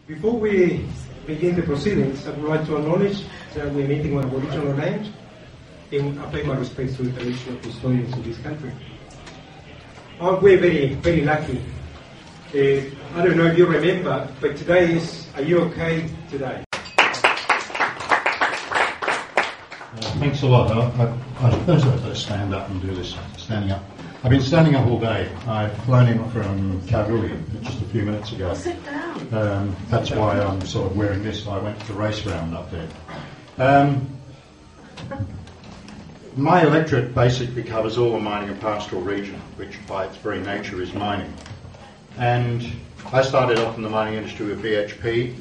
Before we begin the proceedings, I would like to acknowledge that we're meeting on Aboriginal land and I pay my respects to the traditional custodians of this country. We're very lucky. I don't know if you remember, but today is, are you okay today? Thanks a lot. I suppose I've got to stand up and do this, standing up. I've been standing up all day. I've flown in from Kalgoorlie just a few minutes ago. Well, sit down. That's why I'm sort of wearing this. I went to the race round up there. My electorate basically covers all the mining and pastoral region, which by its very nature is mining. And I started off in the mining industry with BHP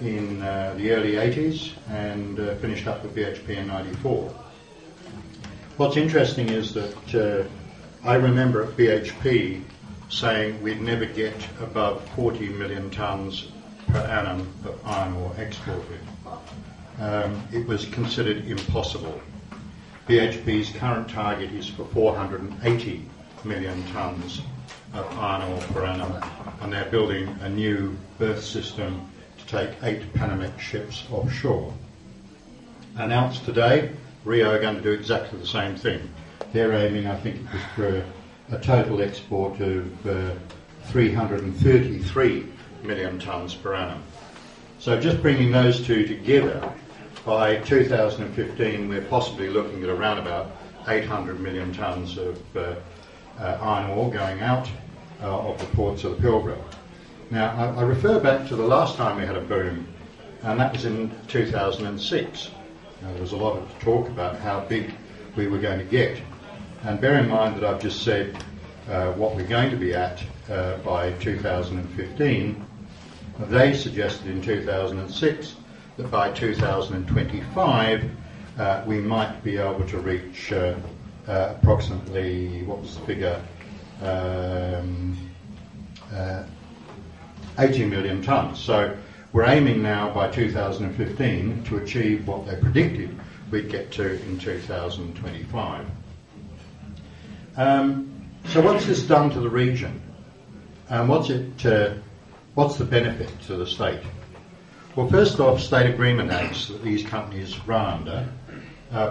in the early 80s and finished up with BHP in 94. What's interesting is that I remember at BHP saying we'd never get above 40 million tonnes per annum of iron ore exported. It was considered impossible. BHP's current target is for 480 million tonnes of iron ore per annum, and they're building a new berth system to take 8 Panamax ships offshore. Announced today, Rio are going to do exactly the same thing. They're aiming, I think it was for a total export of 333 million tonnes per annum. So just bringing those two together, by 2015 we're possibly looking at around about 800 million tonnes of iron ore going out of the ports of the Pilbara. Now I refer back to the last time we had a boom, and that was in 2006. Now, there was a lot of talk about how big we were going to get. And bear in mind that I've just said what we're going to be at by 2015. They suggested in 2006 that by 2025 we might be able to reach approximately, what was the figure, 80 million tonnes. So we're aiming now by 2015 to achieve what they predicted we'd get to in 2025. So what's this done to the region? And what's the benefit to the state? Well, first off, state agreement acts that these companies run under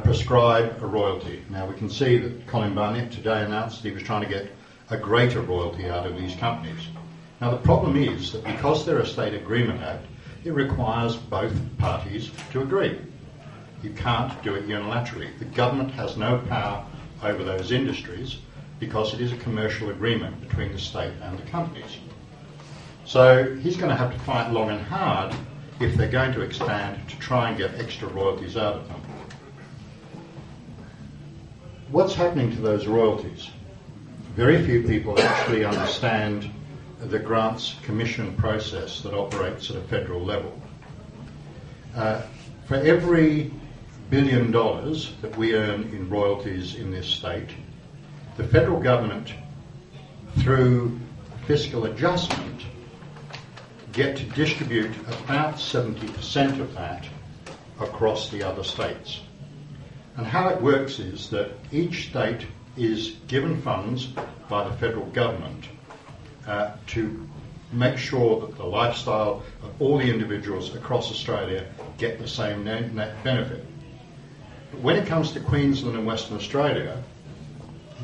prescribe a royalty. Now we can see that Colin Barnett today announced that he was trying to get a greater royalty out of these companies. Now the problem is that because they're a state agreement act, it requires both parties to agree. You can't do it unilaterally. The government has no power over those industries because it is a commercial agreement between the state and the companies. So he's going to have to fight long and hard if they're going to expand to try and get extra royalties out of them. What's happening to those royalties? Very few people actually understand the grants commission process that operates at a federal level. For every $1 billion that we earn in royalties in this state, the federal government, through fiscal adjustment, get to distribute about 70% of that across the other states. And how it works is that each state is given funds by the federal government to make sure that the lifestyle of all the individuals across Australia get the same net benefit. But when it comes to Queensland and Western Australia,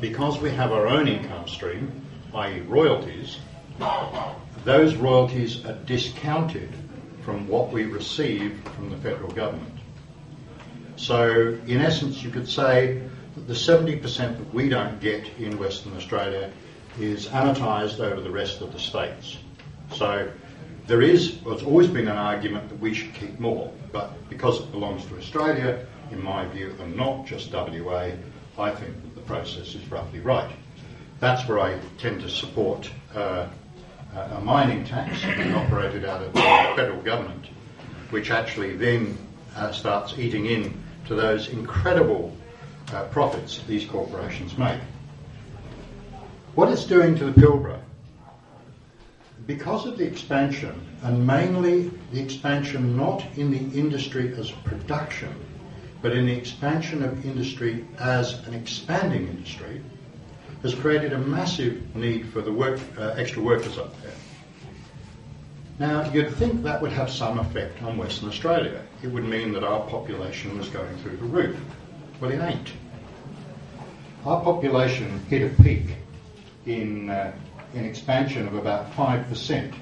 because we have our own income stream, i.e. royalties, those royalties are discounted from what we receive from the federal government. So in essence you could say that the 70% that we don't get in Western Australia is amortised over the rest of the states. So it's always been an argument that we should keep more, but because it belongs to Australia, in my view, and not just WA, I think that the process is roughly right. That's where I tend to support a mining tax being operated out of the federal government, which actually then starts eating in to those incredible profits that these corporations make. What it's doing to the Pilbara, because of the expansion, and mainly the expansion not in the industry as production, but in the expansion of industry as an expanding industry, has created a massive need for the extra workers up there. Now, you'd think that would have some effect on Western Australia. It would mean that our population was going through the roof. Well, it ain't. Our population hit a peak in expansion of about 5%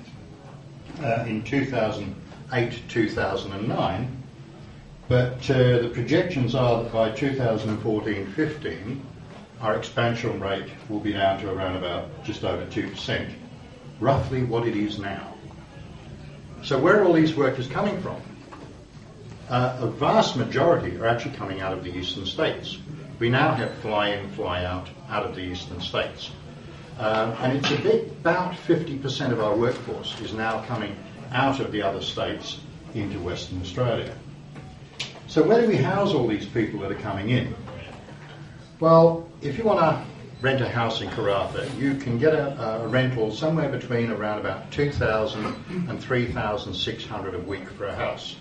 in 2008-2009, but the projections are that by 2014-15, our expansion rate will be down to around about just over 2%, roughly what it is now. So where are all these workers coming from? A vast majority are actually coming out of the eastern states. We now have fly-in, fly-out out of the eastern states. And it's about 50% of our workforce is now coming out of the other states into Western Australia. So where do we house all these people that are coming in? Well, if you want to rent a house in Karratha, you can get a rental somewhere between around about 2,000 and 3,600 a week for a house.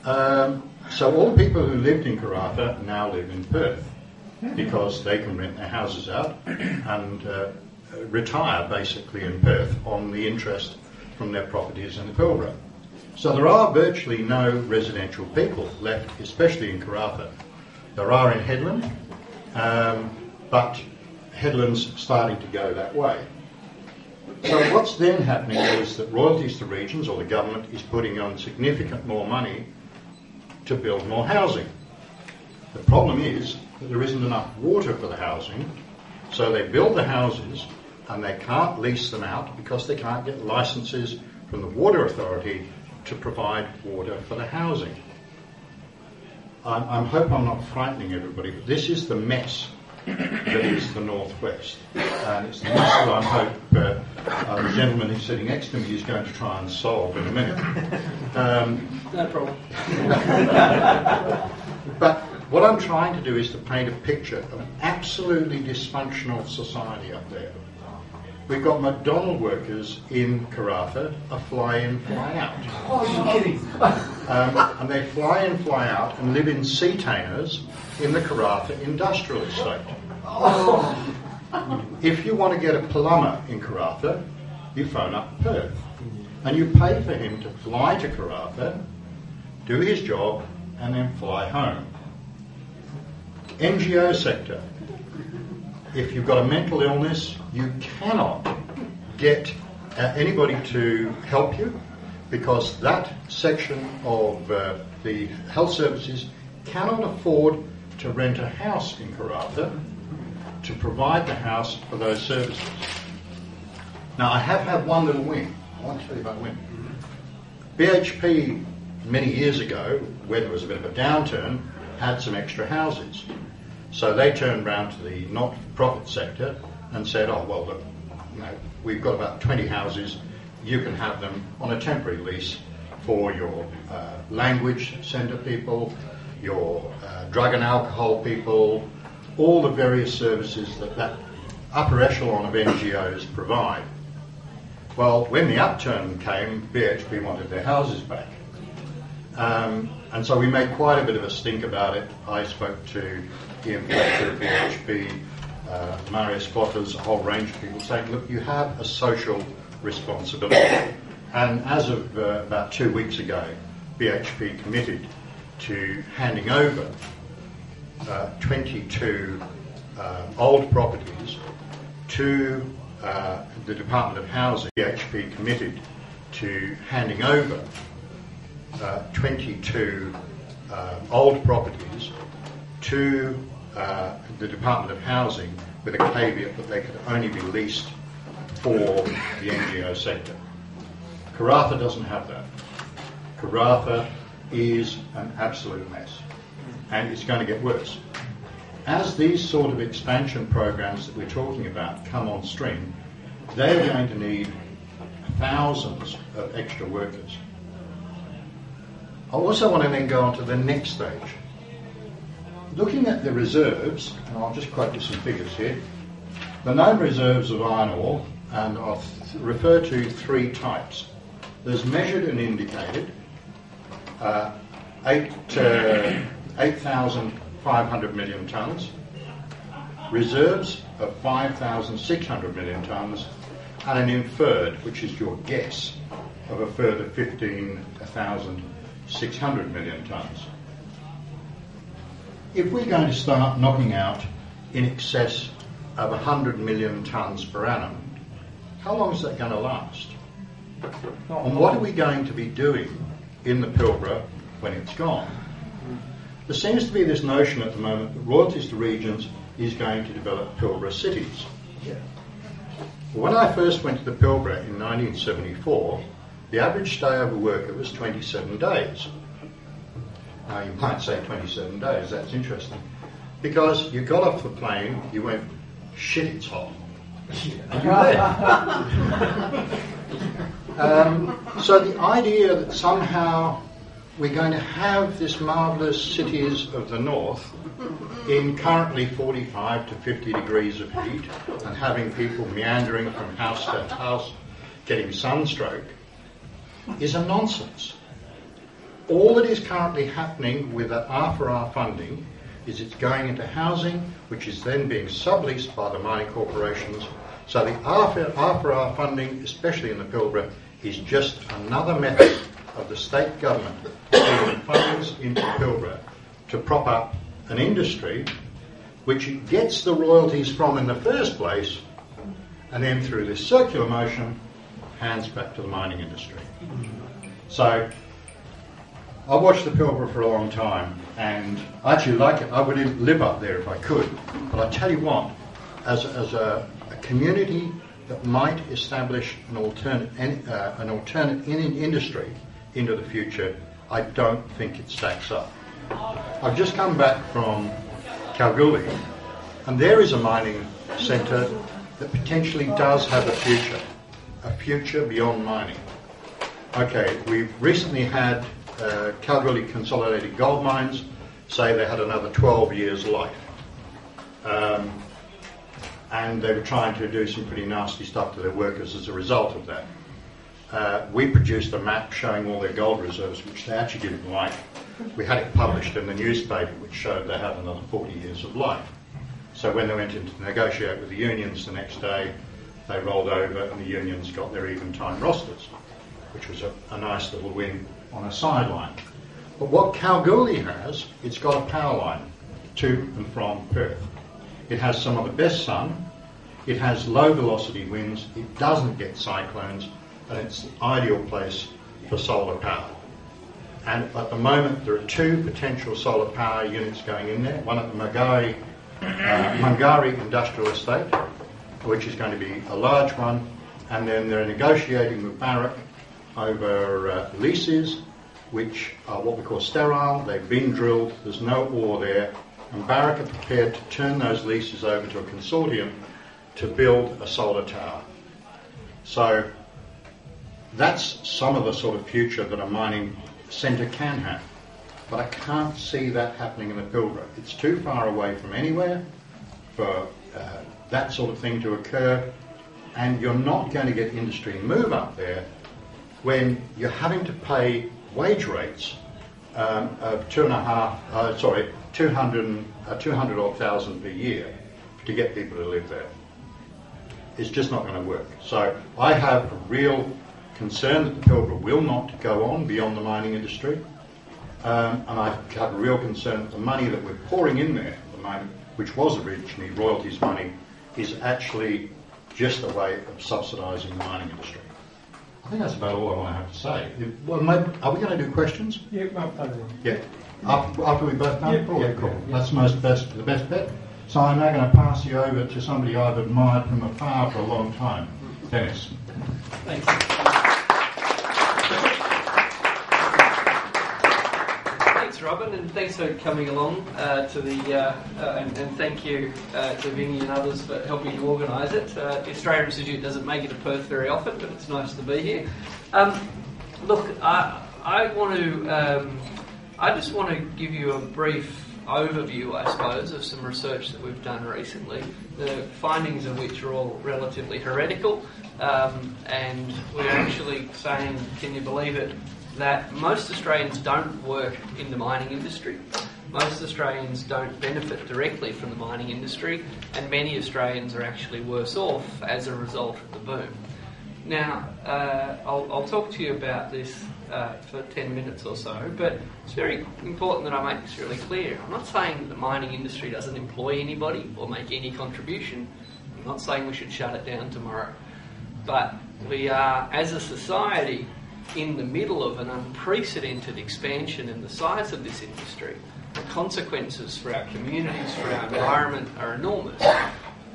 So all the people who lived in Karratha now live in Perth because they can rent their houses out and retire basically in Perth on the interest from their properties in the Pilbara. So there are virtually no residential people left, especially in Karratha. There are in Headland, but Headland's starting to go that way. So what's then happening is that royalties to regions, or the government, is putting on significant more money to build more housing. The problem is that there isn't enough water for the housing, so they build the houses and they can't lease them out because they can't get licences from the Water Authority to provide water for the housing. I hope I'm not frightening everybody, but this is the mess that is the Northwest. And it's the mess that I hope the gentleman who's sitting next to me is going to try and solve in a minute. No problem. But what I'm trying to do is to paint a picture of an absolutely dysfunctional society up there. We've got McDonald workers in Karratha, a fly-in, fly-out. Oh, you're kidding. And they fly in, fly out and live in seatainers in the Karratha industrial estate. Oh. If you want to get a plumber in Karratha, you phone up Perth. And you pay for him to fly to Karratha, do his job, and then fly home. NGO sector. If you've got a mental illness, you cannot get anybody to help you because that section of the health services cannot afford to rent a house in Karratha to provide the house for those services. Now, I have had one little win. I want to tell you about a win. BHP, many years ago, when there was a bit of a downturn, had some extra houses. So they turned round to the not-for-profit sector and said, oh, well, look, we've got about 20 houses. You can have them on a temporary lease for your language centre people, your drug and alcohol people, all the various services that upper echelon of NGOs provide. Well, when the upturn came, BHP wanted their houses back. And so we made quite a bit of a stink about it. I spoke to Ian Fletcher at BHP, Marius Botters, a whole range of people saying, look, you have a social responsibility. And as of about 2 weeks ago, BHP committed to handing over 22 old properties to the Department of Housing. BHP committed to handing over 22 old properties to the Department of Housing with a caveat that they could only be leased for the NGO sector. Karratha doesn't have that. Karratha is an absolute mess, and it's going to get worse. As these sort of expansion programs that we're talking about come on stream, they're going to need thousands of extra workers. I also want to then go on to the next stage. Looking at the reserves, and I'll just quote you some figures here, the known reserves of iron ore, and I'll refer to three types. There's measured and indicated, 8,500 million tonnes, reserves of 5,600 million tonnes, and an inferred, which is your guess, of a further 15,600 million tonnes. If we're going to start knocking out in excess of 100 million tonnes per annum, how long is that going to last? And what are we going to be doing in the Pilbara when it's gone? There seems to be this notion at the moment that royalties to regions is going to develop Pilbara cities. When I first went to the Pilbara in 1974, the average stay over worker was 27 days. Now you might say 27 days, that's interesting. Because you got off the plane, you went, shit, it's hot. And you're there. So the idea that somehow we're going to have this marvellous cities of the north in currently 45 to 50 degrees of heat and having people meandering from house to house getting sunstroke is a nonsense. All that is currently happening with the R4R funding is it's going into housing, which is then being subleased by the mining corporations. So the R4R funding, especially in the Pilbara, is just another method of the state government putting funds into the Pilbara to prop up an industry which it gets the royalties from in the first place, and then through this circular motion hands back to the mining industry. So I've watched the Pilbara for a long time, and I actually like it. I would live up there if I could. But I tell you what, as a community that might establish an alternate industry into the future, I don't think it stacks up. I've just come back from Kalgoorlie, and there is a mining centre that potentially does have a future beyond mining. Okay, we've recently had Kalgoorlie Consolidated Gold Mines say they had another 12 years life. And they were trying to do some pretty nasty stuff to their workers as a result of that. We produced a map showing all their gold reserves, which they actually didn't like. We had it published in the newspaper, which showed they had another 40 years of life. So when they went in to negotiate with the unions the next day, they rolled over and the unions got their even time rosters, which was a nice little win on a sideline. But what Kalgoorlie has, it's got a power line to and from Perth. It has some of the best sun, it has low velocity winds, it doesn't get cyclones, and it's the ideal place for solar power. And at the moment there are 2 potential solar power units going in there, one at the Mungari Industrial Estate, which is going to be a large one, and then they're negotiating with Barrick over leases, which are what we call sterile. They've been drilled, there's no ore there, and Barrick are prepared to turn those leases over to a consortium to build a solar tower. So that's some of the sort of future that a mining centre can have. But I can't see that happening in the Pilbara. It's too far away from anywhere for that sort of thing to occur, and you're not going to get industry to move up there when you're having to pay wage rates of 200 odd thousand per year to get people to live there. It's just not going to work. So I have a real concern that the Pilbara will not go on beyond the mining industry, and I have a real concern that the money that we're pouring in there at the moment, which was originally royalties money, is actually just a way of subsidising the mining industry. I think that's about all I have to say. Well, maybe, are we going to do questions? Yeah, yeah. After we both done? Yeah, probably. Cool. That's the best bet. So I'm now going to pass you over to somebody I've admired from afar for a long time, Dennis. Thanks. Thanks, Robin, and thanks for coming along to the and thank you to Vinnie and others for helping to organise it. The Australian Institute doesn't make it to Perth very often, but it's nice to be here. Look, I just want to give you a brief overview, I suppose, of some research that we've done recently, the findings of which are all relatively heretical, and we're actually saying, can you believe it, that most Australians don't work in the mining industry. most Australians don't benefit directly from the mining industry, and many Australians are actually worse off as a result of the boom. Now, I'll talk to you about this for 10 minutes or so, but it's very important that I make this really clear. I'm not saying that the mining industry doesn't employ anybody or make any contribution. I'm not saying we should shut it down tomorrow. But we are, as a society, in the middle of an unprecedented expansion in the size of this industry. The consequences for our communities, for our environment, are enormous.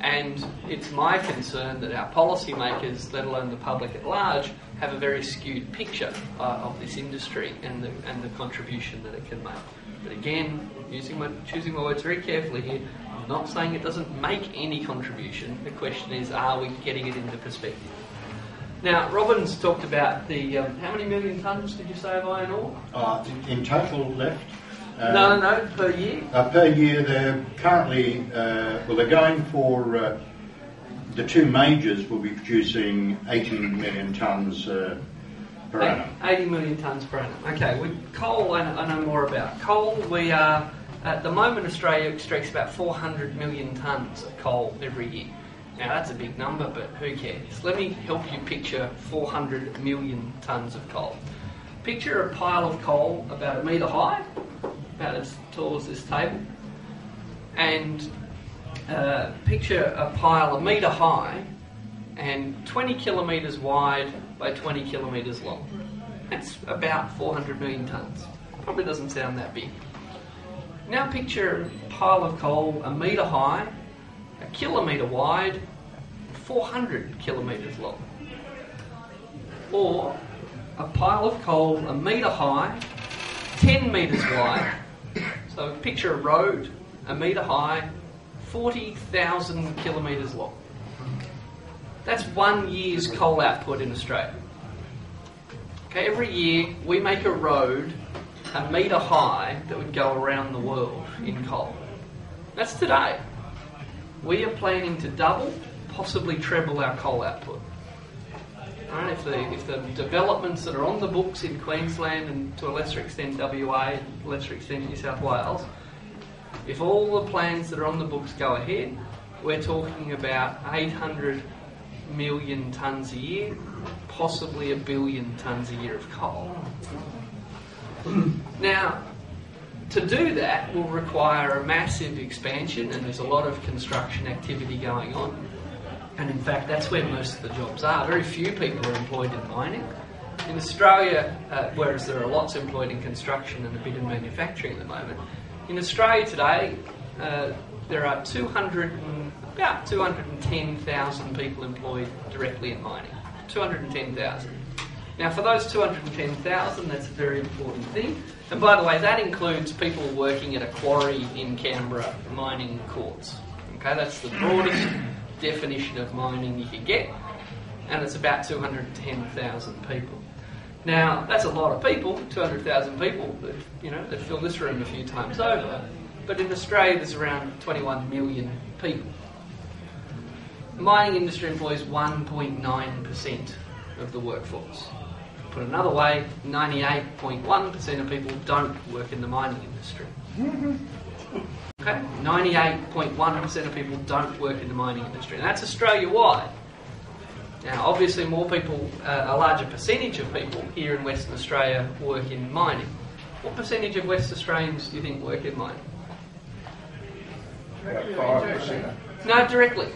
And it's my concern that our policymakers, let alone the public at large, have a very skewed picture of this industry and the contribution that it can make. But again, choosing my words very carefully here, I'm not saying it doesn't make any contribution. The question is, are we getting it into perspective? Now, Robin's talked about the, how many million tonnes did you say of iron ore? In total left? No, per year? Per year, they're currently, they're going for, the two majors will be producing 80 million tonnes per annum. 80 million tonnes per annum. Okay, with coal, I know more about. Coal, we are, at the moment, Australia extracts about 400 million tonnes of coal every year. Now, that's a big number, but who cares? Let me help you picture 400 million tonnes of coal. Picture a pile of coal about 1 metre high, about as tall as this table, and picture a pile 1 metre high and 20 kilometres wide by 20 kilometres long. That's about 400 million tonnes. Probably doesn't sound that big. Now picture a pile of coal 1 metre high, 1 kilometre wide, 400 kilometres long. Or a pile of coal 1 metre high, 10 metres wide. So picture a road 1 metre high, 40,000 kilometres long. That's 1 year's coal output in Australia. Okay, every year we make a road 1 metre high that would go around the world in coal. That's today. We are planning to double, possibly treble our coal output. Right, if the developments that are on the books in Queensland and to a lesser extent WA, and lesser extent New South Wales, if all the plans that are on the books go ahead, we're talking about 800 million tonnes a year, possibly 1 billion tonnes a year of coal. Now, to do that will require a massive expansion, and there's a lot of construction activity going on. And in fact, that's where most of the jobs are. Very few people are employed in mining. In Australia, whereas there are lots employed in construction and a bit in manufacturing at the moment, in Australia today, there are about 210,000 people employed directly in mining. 210,000. Now, for those 210,000, that's a very important thing. And by the way, that includes people working at a quarry in Canberra, mining quartz. Okay, that's the broadest definition of mining you can get, and it's about 210,000 people. Now, that's a lot of people, 200,000 people, that fill this room a few times over, but in Australia there's around 21 million people. The mining industry employs 1.9% of the workforce. Put another way, 98.1% of people don't work in the mining industry. Okay, 98.1% of people don't work in the mining industry, and that's Australia-wide. Now, obviously, more people, a larger percentage of people here in Western Australia work in mining. What percentage of West Australians do you think work in mining? About 5%. No, directly.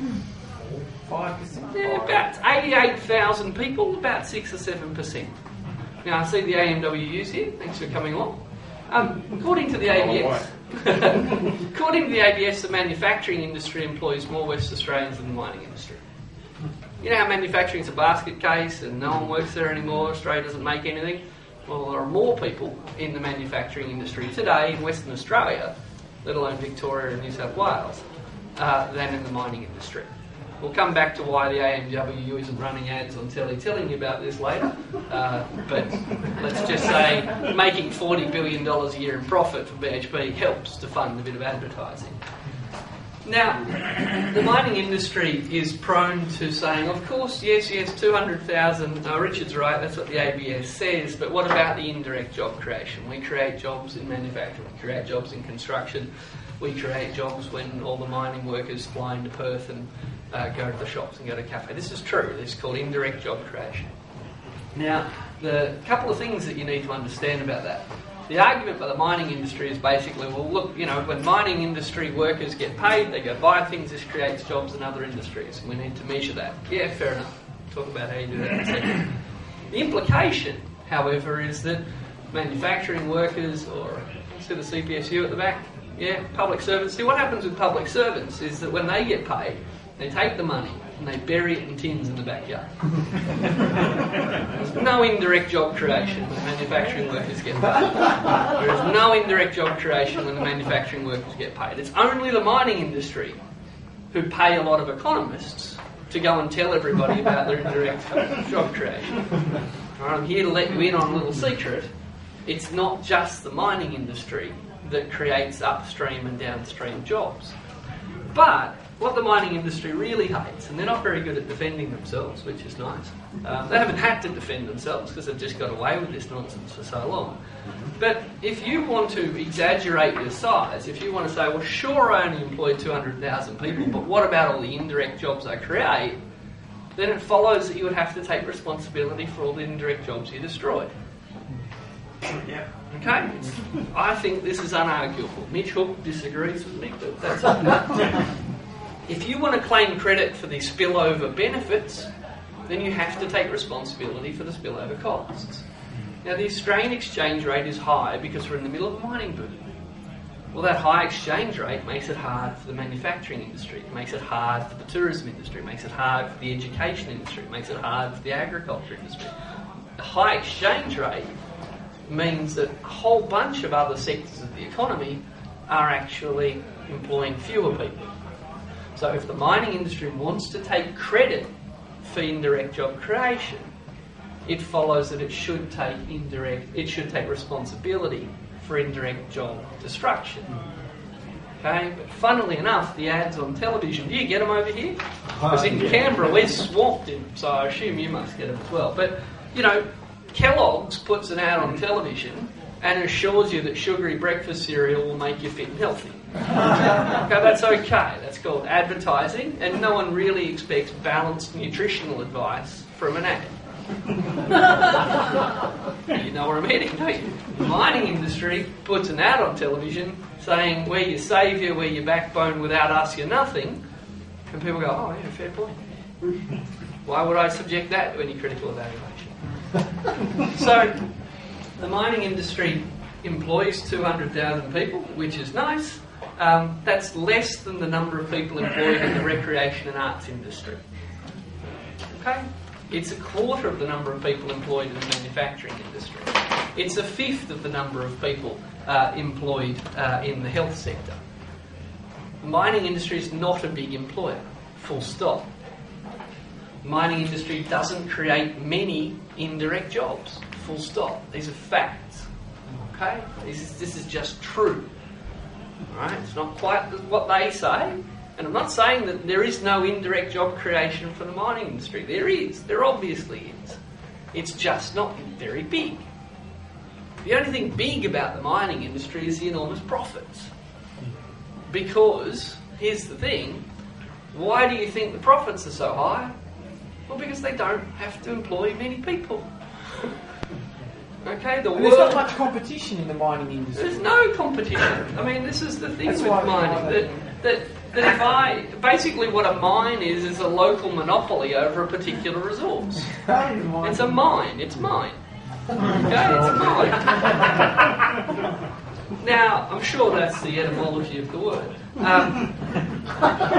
5%. Yeah, about 88,000 people, about 6 or 7%. Now, I see the AMWUs here. Thanks for coming along. According to the ABS, the manufacturing industry employs more West Australians than the mining industry. You know how manufacturing is a basket case and no one works there anymore, Australia doesn't make anything? Well, there are more people in the manufacturing industry today in Western Australia, let alone Victoria and New South Wales, than in the mining industry. We'll come back to why the AMWU isn't running ads on telly telling you about this later, but let's just say making $40 billion a year in profit for BHP helps to fund a bit of advertising. Now, the mining industry is prone to saying, of course, yes, 200,000, Richard's right, that's what the ABS says, but what about the indirect job creation? We create jobs in manufacturing, we create jobs in construction, we create jobs when all the mining workers fly into Perth and go to the shops and go to cafe. This is true, this is called indirect job creation. Now, the couple of things that you need to understand about that. The argument by the mining industry is basically, well, look, when mining industry workers get paid, they go buy things, this creates jobs in other industries, and we need to measure that. Yeah, fair enough. Talk about how you do that in a second. The implication, however, is that manufacturing workers, or see the CPSU at the back, yeah, public servants. See, what happens with public servants is that when they get paid, they take the money and they bury it in tins in the backyard. There's no indirect job creation when manufacturing workers get paid. There is no indirect job creation when the manufacturing workers get paid. It's only the mining industry who pay a lot of economists to go and tell everybody about their indirect job creation. I'm here to let you in on a little secret. It's not just the mining industry that creates upstream and downstream jobs. But what the mining industry really hates, and they're not very good at defending themselves, which is nice. They haven't had to defend themselves because they've just got away with this nonsense for so long. But if you want to exaggerate your size, if you want to say, well, sure, I only employ 200,000 people, but what about all the indirect jobs I create? Then it follows that you would have to take responsibility for all the indirect jobs you destroyed. Yeah. Okay? I think this is unarguable. Mitch Hook disagrees with me, but that's okay. If you want to claim credit for the spillover benefits, then you have to take responsibility for the spillover costs. Now, the Australian exchange rate is high because we're in the middle of a mining boom. Well, that high exchange rate makes it hard for the manufacturing industry, it makes it hard for the tourism industry, it makes it hard for the education industry, it makes it hard for the agriculture industry. The high exchange rate means that a whole bunch of other sectors of the economy are actually employing fewer people. So if the mining industry wants to take credit for indirect job creation, it follows that it should take responsibility for indirect job destruction. Okay, but funnily enough, the ads on television, do you get them over here? Because in Canberra we're swamped in, so I assume you must get them as well. But, Kellogg's puts an ad on television and assures you that sugary breakfast cereal will make you fit and healthy. Okay, that's okay. That's called advertising, and no one really expects balanced nutritional advice from an ad. You know where I'm heading, don't you? The mining industry puts an ad on television saying, we're your saviour, we're your backbone, without us you're nothing. And people go, oh yeah, fair point. Why would I subject that to any critical evaluation? So, the mining industry employs 200,000 people, which is nice. That's less than the number of people employed in the recreation and arts industry. Okay? It's a quarter of the number of people employed in the manufacturing industry. It's a fifth of the number of people employed in the health sector. The mining industry is not a big employer, full stop. The mining industry doesn't create many indirect jobs, full stop. These are facts. Okay? This is just true. Alright? It's not quite what they say. And I'm not saying that there is no indirect job creation for the mining industry. There is. There obviously is. It's just not very big. The only thing big about the mining industry is the enormous profits. Because, here's the thing, why do you think the profits are so high? Well, because they don't have to employ many people. Okay, there's not much competition in the mining industry. There's no competition. I mean, this is the thing with mining. That if basically what a mine is a local monopoly over a particular resource. It's a mine. It's mine. Okay, it's a mine. Now, I'm sure that's the etymology of the word.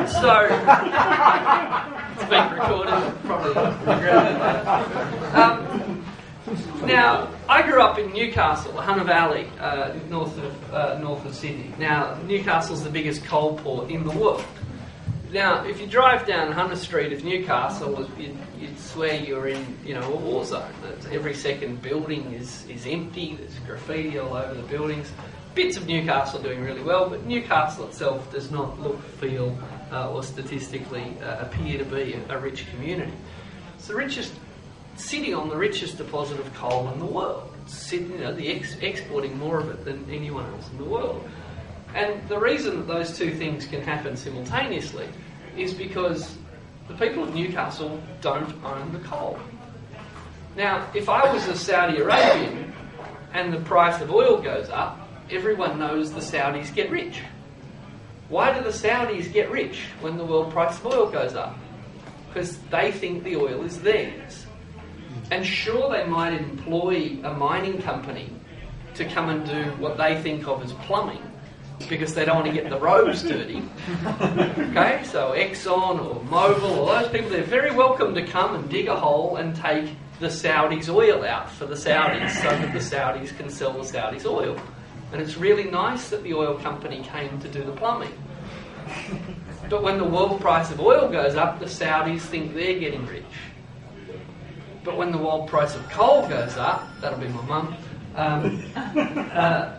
So, it's been recorded, probably regret it. Now, I grew up in Newcastle, Hunter Valley, north of Sydney. Now, Newcastle's the biggest coal port in the world. Now, if you drive down Hunter Street of Newcastle, you'd swear you're in, a war zone. Every second building is empty. There's graffiti all over the buildings. bits of Newcastle are doing really well, but Newcastle itself does not look, feel, or statistically appear to be a rich community. It's the richest, sitting on the richest deposit of coal in the world. It's sitting, exporting more of it than anyone else in the world. And the reason that those two things can happen simultaneously is because the people of Newcastle don't own the coal. Now, if I was a Saudi Arabian and the price of oil goes up, everyone knows the Saudis get rich. Why do the Saudis get rich when the world price of oil goes up? Because they think the oil is theirs. And sure, they might employ a mining company to come and do what they think of as plumbing, because they don't want to get the roads dirty. Okay, so Exxon or Mobil or those people, they're very welcome to come and dig a hole and take the Saudis' oil out for the Saudis so that the Saudis can sell the Saudis' oil. And it's really nice that the oil company came to do the plumbing. But when the world price of oil goes up, the Saudis think they're getting rich. But when the world price of coal goes up, that'll be my mum,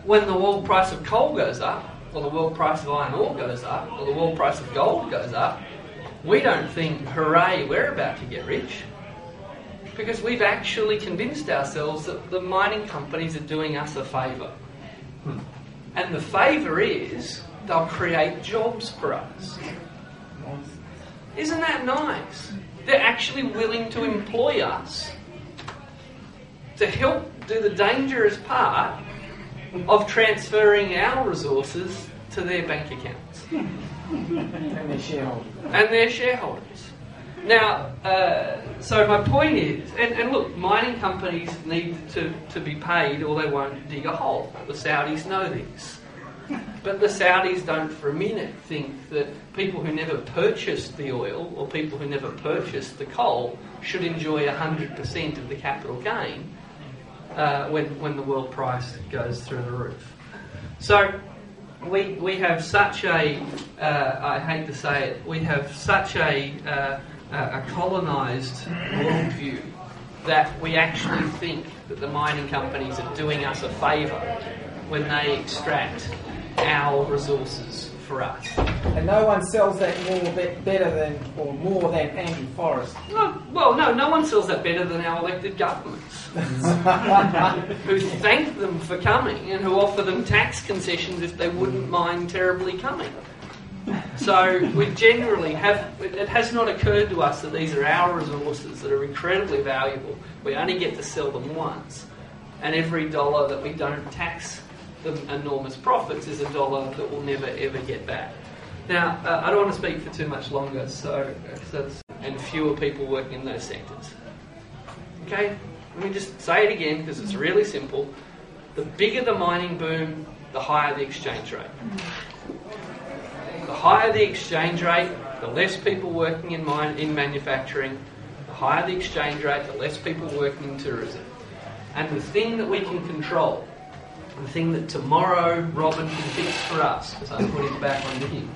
when the world price of coal goes up, or the world price of iron ore goes up, or the world price of gold goes up, we don't think, hooray, we're about to get rich. Because we've actually convinced ourselves that the mining companies are doing us a favour. And the favour is they'll create jobs for us. Isn't that nice? They're actually willing to employ us to help do the dangerous part of transferring our resources to their bank accounts. And their shareholders. And their shareholders. Now, so my point is, and look, mining companies need to be paid or they won't dig a hole. The Saudis know this. But the Saudis don't for a minute think that people who never purchased the oil or people who never purchased the coal should enjoy 100% of the capital gain when the world price goes through the roof. So we have such a, I hate to say it, we have such a colonised worldview that we actually think that the mining companies are doing us a favour when they extract our resources for us. And no one sells that better than, or more than Andy Forrest. Well, no one sells that better than our elected governments, who thank them for coming and who offer them tax concessions if they wouldn't mind terribly coming. So we generally have, it has not occurred to us that these are our resources that are incredibly valuable. We only get to sell them once, and every dollar that we don't tax the enormous profits is a dollar that we'll never ever get back. Now, I don't want to speak for too much longer, and fewer people working in those sectors. Okay, let me just say it again because it's really simple. The bigger the mining boom, the higher the exchange rate. The higher the exchange rate, the less people working in manufacturing. The higher the exchange rate, the less people working in tourism. And the thing that we can control, the thing that tomorrow Robin can fix for us, because I'm putting it back onto him,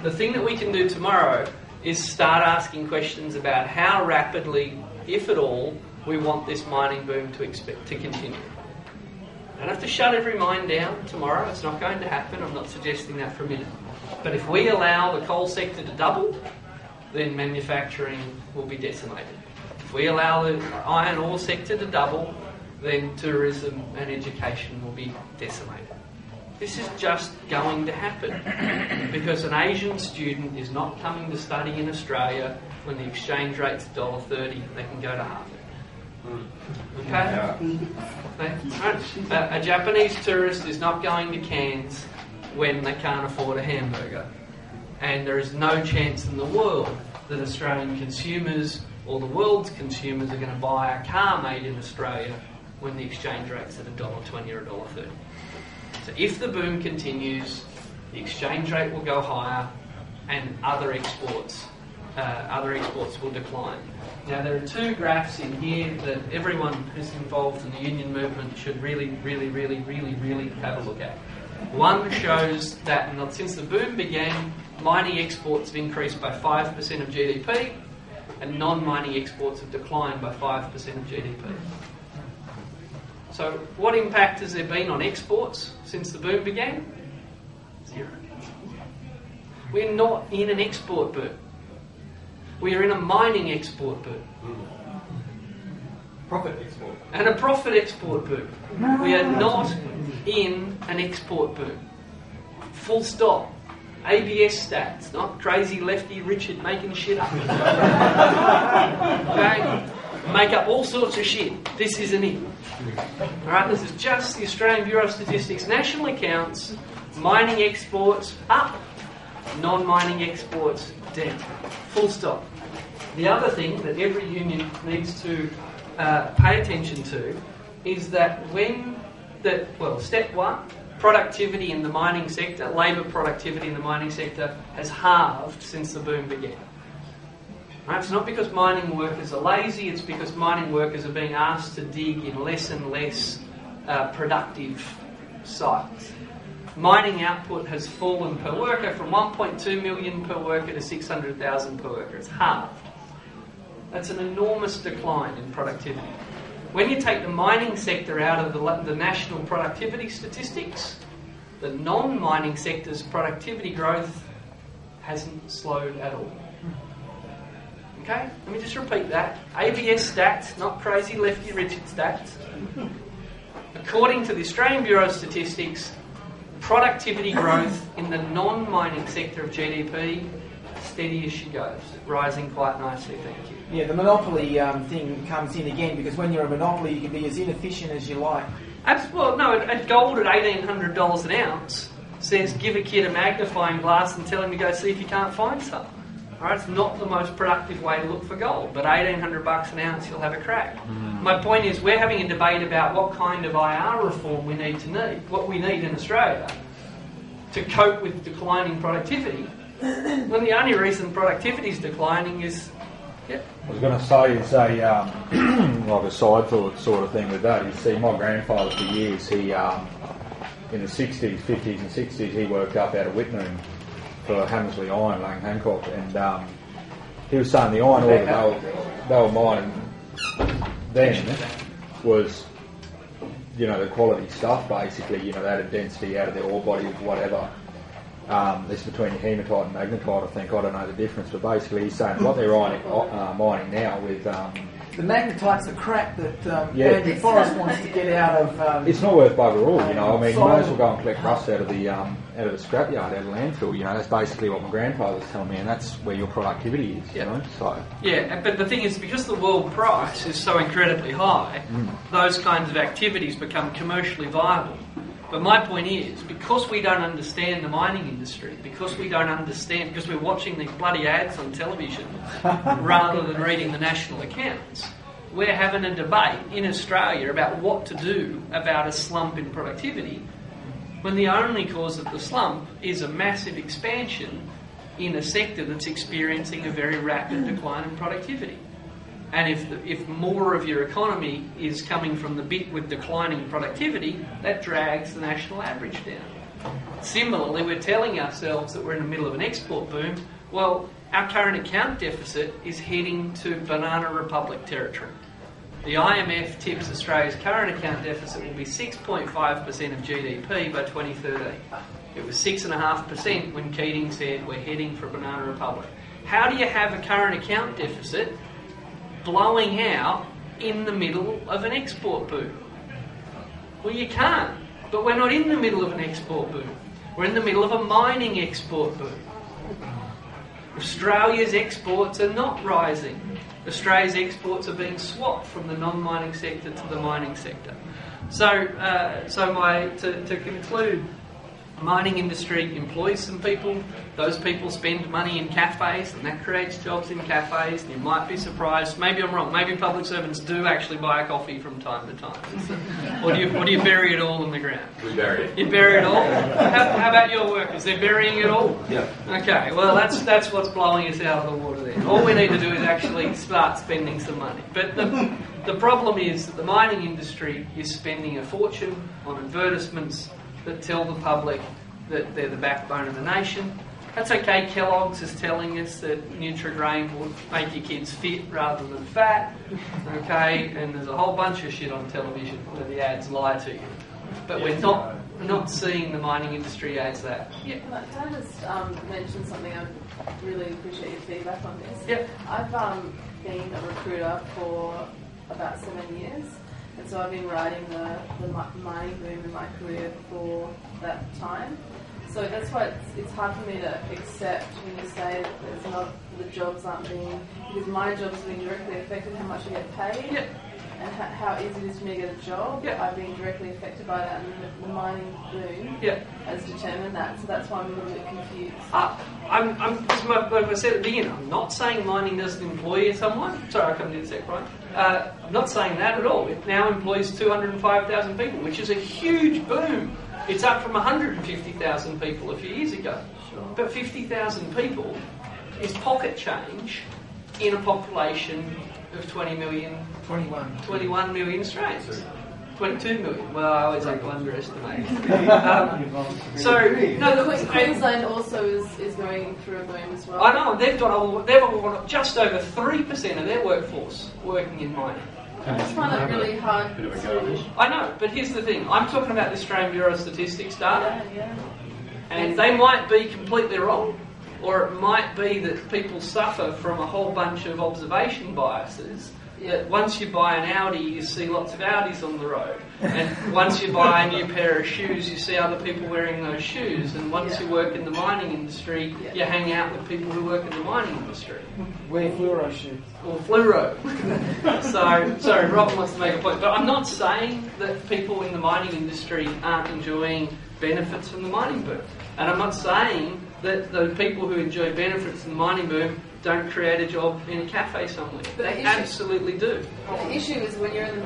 the thing that we can do tomorrow is start asking questions about how rapidly, if at all, we want this mining boom to continue. I don't have to shut every mine down tomorrow. It's not going to happen. I'm not suggesting that for a minute. But if we allow the coal sector to double, then manufacturing will be decimated. If we allow the iron ore sector to double, then tourism and education will be decimated. This is just going to happen because an Asian student is not coming to study in Australia when the exchange rate's $1.30. They can go to Harvard. Okay? A Japanese tourist is not going to Cairns when they can't afford a hamburger. And there is no chance in the world that Australian consumers or the world's consumers are going to buy a car made in Australia when the exchange rate's at $1.20 or $1.30. So if the boom continues, the exchange rate will go higher and other exports will decline. Now there are two graphs in here that everyone who's involved in the union movement should really have a look at. One shows that since the boom began, mining exports have increased by 5% of GDP and non-mining exports have declined by 5% of GDP. So what impact has there been on exports since the boom began? Zero. We're not in an export boom. We are in a mining export boom. Profit export. And a profit export boom. We are not in an export boom. Full stop. ABS stats, not crazy lefty Richard making shit up. Okay? Make up all sorts of shit. This isn't it. Alright, this is just the Australian Bureau of Statistics national accounts. Mining exports up, non-mining exports down. Full stop. The other thing that every union needs to pay attention to is that step one, productivity in the mining sector, labour productivity in the mining sector has halved since the boom began. Right? It's not because mining workers are lazy, it's because mining workers are being asked to dig in less and less productive sites. Mining output has fallen per worker from 1.2 million per worker to 600,000 per worker. It's halved. That's an enormous decline in productivity. When you take the mining sector out of the national productivity statistics, the non-mining sector's productivity growth hasn't slowed at all. Okay? Let me just repeat that. ABS stats, not crazy lefty Richard stats. According to the Australian Bureau of Statistics, productivity growth in the non-mining sector of GDP, steady as she goes, rising quite nicely, thank you. Yeah, the monopoly thing comes in again, because when you're a monopoly you can be as inefficient as you like. Well, no, at gold at $1,800 an ounce says give a kid a magnifying glass and tell him to go see if you can't find some. Right? It's not the most productive way to look for gold, but $1,800 an ounce you'll have a crack. My point is we're having a debate about what kind of IR reform we need, what we need in Australia to cope with declining productivity, when the only reason productivity is declining is... Yep. I was going to say is like a side thought sort of thing with that. You see, my grandfather for years, he in the 60s, 50s and 60s, he worked up out of Whitnoon for Hammersley Iron, Lang Hancock, and he was saying the iron ore they were mining then was, you know, the quality stuff basically. You know, they had a density out of their ore body, whatever. It's between hematite and magnetite, I think. I don't know the difference, but basically he's saying what they're mining now with... the magnetite's the crap that Andrew Forrest wants to get out of... it's not worth bugger all, you know. I mean, you may as well go and collect rust out of the scrapyard, out of the landfill. You know, that's basically what my grandfather was telling me, and that's where your productivity is, you know. So yeah, but the thing is, because the world price is so incredibly high, those kinds of activities become commercially viable. But my point is, because we don't understand the mining industry, because we're watching these bloody ads on television rather than reading the national accounts, we're having a debate in Australia about what to do about a slump in productivity, when the only cause of the slump is a massive expansion in a sector that's experiencing a very rapid decline in productivity. And if more of your economy is coming from the bit with declining productivity, that drags the national average down. Similarly, we're telling ourselves that we're in the middle of an export boom. Well, our current account deficit is heading to Banana Republic territory. The IMF tips Australia's current account deficit will be 6.5% of GDP by 2013. It was 6.5% when Keating said we're heading for Banana Republic. How do you have a current account deficit blowing out in the middle of an export boom? Well, you can't. But we're not in the middle of an export boom. We're in the middle of a mining export boom. Australia's exports are not rising. Australia's exports are being swapped from the non-mining sector to the mining sector. So to conclude, the mining industry employs some people. Those people spend money in cafes, and that creates jobs in cafes. And you might be surprised. Maybe I'm wrong. Maybe public servants do actually buy a coffee from time to time. Or do you bury it all in the ground? We bury it. You bury it all? How about your workers? They're burying it all? Yeah. Okay, well, that's what's blowing us out of the water there. All we need to do is actually start spending some money. But the problem is that the mining industry is spending a fortune on advertisements that tell the public that they're the backbone of the nation. That's okay. Kellogg's is telling us that Nutri-Grain will make your kids fit rather than fat. Okay, and there's a whole bunch of shit on television where the ads lie to you. But we're not seeing the mining industry as that. Yeah. Can I just mention something? I really appreciate your feedback on this. Yeah. I've been a recruiter for about 7 years, and so I've been riding the mining boom in my career for that time. So that's why it's hard for me to accept when you say that there's not, the jobs aren't being, because my job's being directly affected how much I get paid. Yeah. And how easy it is for me to get a job. Yeah. I've been directly affected by that, and the mining boom has determined that. So that's why I'm a little bit confused. Like I said at the beginning, I'm not saying mining doesn't employ someone. Sorry, I'll come to you in a sec, Brian. I'm not saying that at all. It now employs 205,000 people, which is a huge boom. It's up from 150,000 people a few years ago. Sure. But 50,000 people is pocket change in a population of 21 million Australians. 22 million. Well, I always like to underestimate. Queensland also is going through a boom as well. I know. They've got just over 3% of their workforce working in mining. I just find it really hard to... I know, but here's the thing. I'm talking about the Australian Bureau of Statistics data. Yeah. And they might be completely wrong, or it might be that people suffer from a whole bunch of observation biases. That once you buy an Audi, you see lots of Audis on the road. And once you buy a new pair of shoes, you see other people wearing those shoes. And once you work in the mining industry, you hang out with people who work in the mining industry. Wear fluoro shoes. Or fluoro. Sorry, Robin wants to make a point. But I'm not saying that people in the mining industry aren't enjoying benefits from the mining boom. And I'm not saying that the people who enjoy benefits from the mining boom don't create a job in a cafe somewhere. They absolutely do. The issue is when you're in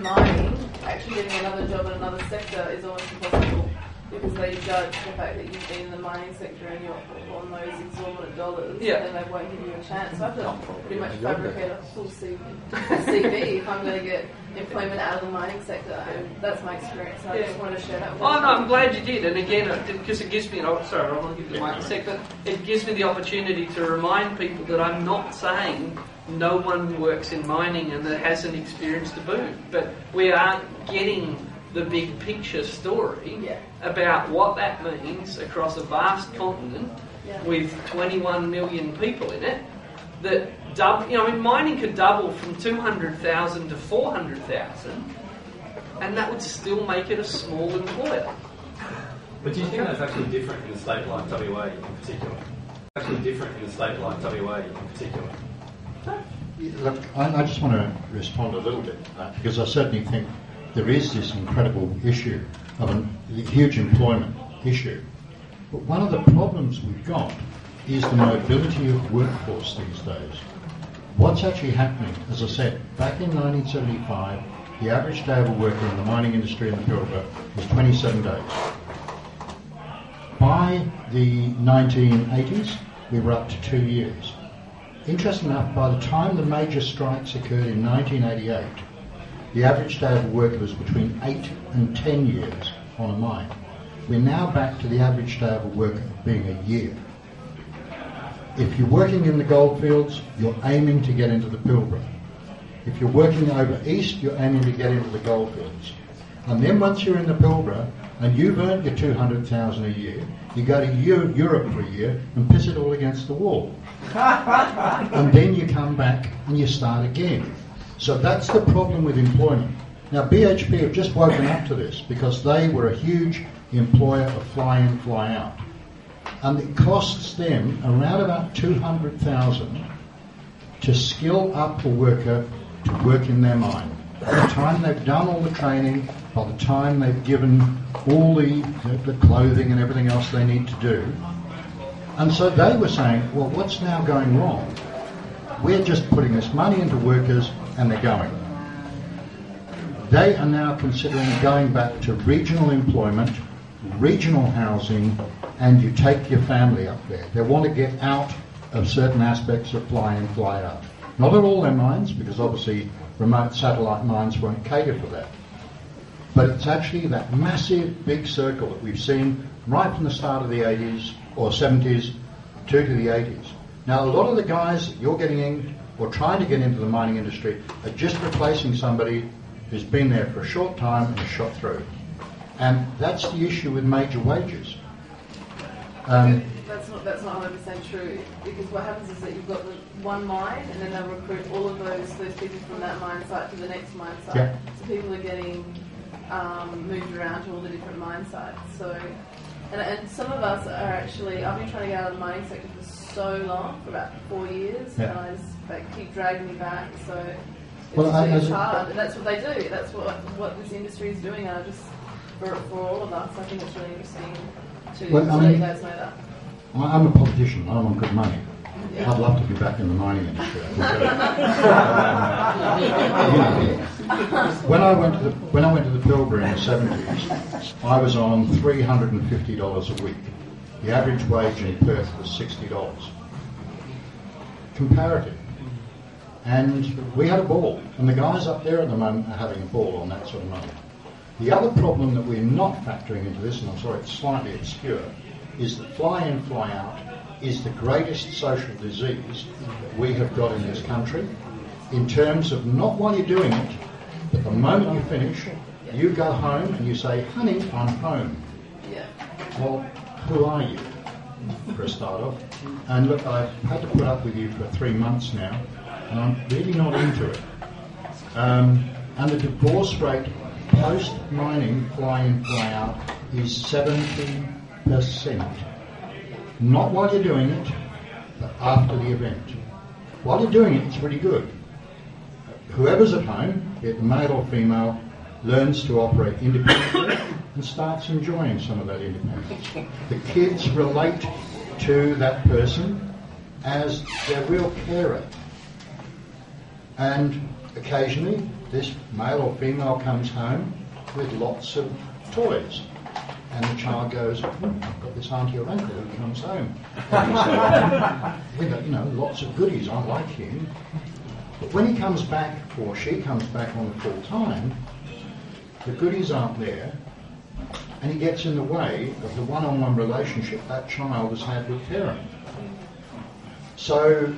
mining, actually getting another job in another sector is almost impossible, because they judge the fact that you've been in the mining sector and you're on those exorbitant dollars, and they won't give you a chance. So I have to pretty much fabricate a full CV if I'm going to get employment out of the mining sector, and that's my experience. So I just wanted to share that with you. Oh no, I'm glad you did. And again, because it gives me, sorry, I'll give you the mic in a sec, but it gives me the opportunity to remind people that I'm not saying no one works in mining and that hasn't experienced a boom, but we aren't getting the big picture story about what that means across a vast continent with 21 million people in it. That mining could double from 200,000 to 400,000, and that would still make it a small employer. But do you think that's actually different in a state like WA in particular? Look, I just want to respond a little bit to that, because I certainly think there is this incredible issue of a huge employment issue. But one of the problems we've got is the mobility of workforce these days. What's actually happening, as I said, back in 1975, the average day of a worker in the mining industry in the Pilbara was 27 days. By the 1980s, we were up to 2 years. Interesting enough, by the time the major strikes occurred in 1988, the average day of a worker was between 8 and 10 years on a mine. We're now back to the average day of a worker being a year. If you're working in the goldfields, you're aiming to get into the Pilbara. If you're working over east, you're aiming to get into the goldfields. And then once you're in the Pilbara and you've earned your 200,000 a year, you go to Europe for a year and piss it all against the wall. And then you come back and you start again. So that's the problem with employment. Now BHP have just woken up to this, because they were a huge employer of fly in, fly out. And it costs them around about 200,000 to skill up a worker to work in their mine. By the time they've done all the training, by the time they've given all the clothing and everything else they need to do. And so they were saying, well, what's now going wrong? We're just putting this money into workers and they're going. They are now considering going back to regional employment, regional housing, and you take your family up there. They want to get out of certain aspects of fly in, fly out. Not at all their mines, because obviously remote satellite mines won't cater for that. But it's actually that massive big circle that we've seen right from the start of the 80s or 70s to the 80s. Now, a lot of the guys that you're getting in or trying to get into the mining industry are just replacing somebody who's been there for a short time and shot through. And that's the issue with major wages. That's not 100% true, because what happens is that you've got the one mine and then they'll recruit all of those people from that mine site to the next mine site. Yeah. So people are getting moved around to all the different mine sites. So, and some of us are actually, I've been trying to get out of the mining sector for so long, for about 4 years, Yeah. and they keep dragging me back. So Well, it's hard, and that's what they do. That's what this industry is doing. And I just for all of us, I think it's really interesting to let you guys know that. I'm a politician. I want good money. Yeah. I'd love to be back in the mining industry. When I went to the Pilbara in the 70s, I was on $350 a week. The average wage in Perth was $60. Comparative. And we had a ball. And the guys up there at the moment are having a ball on that sort of money. The other problem that we're not factoring into this, and I'm sorry it's slightly obscure, is that fly-in, fly-out is the greatest social disease that we have got in this country, in terms of not while you're doing it, but the moment you finish, you go home and you say, honey, I'm home. Yeah. Well, who are you, for a start off? And look, I've had to put up with you for 3 months now, and I'm really not into it. And the divorce rate post-mining, fly-in, fly-out, is 70%. Not while you're doing it, but after the event. While you're doing it, it's pretty good. Whoever's at home, be it the male or female, learns to operate independently and starts enjoying some of that independence. The kids relate to that person as their real carer. And occasionally, this male or female comes home with lots of toys. And the child goes, I've got this auntie or uncle who comes home. With, lots of goodies. I like him. But when he comes back, or she comes back on the full time, the goodies aren't there, and he gets in the way of the one-on-one relationship that child has had with parent. So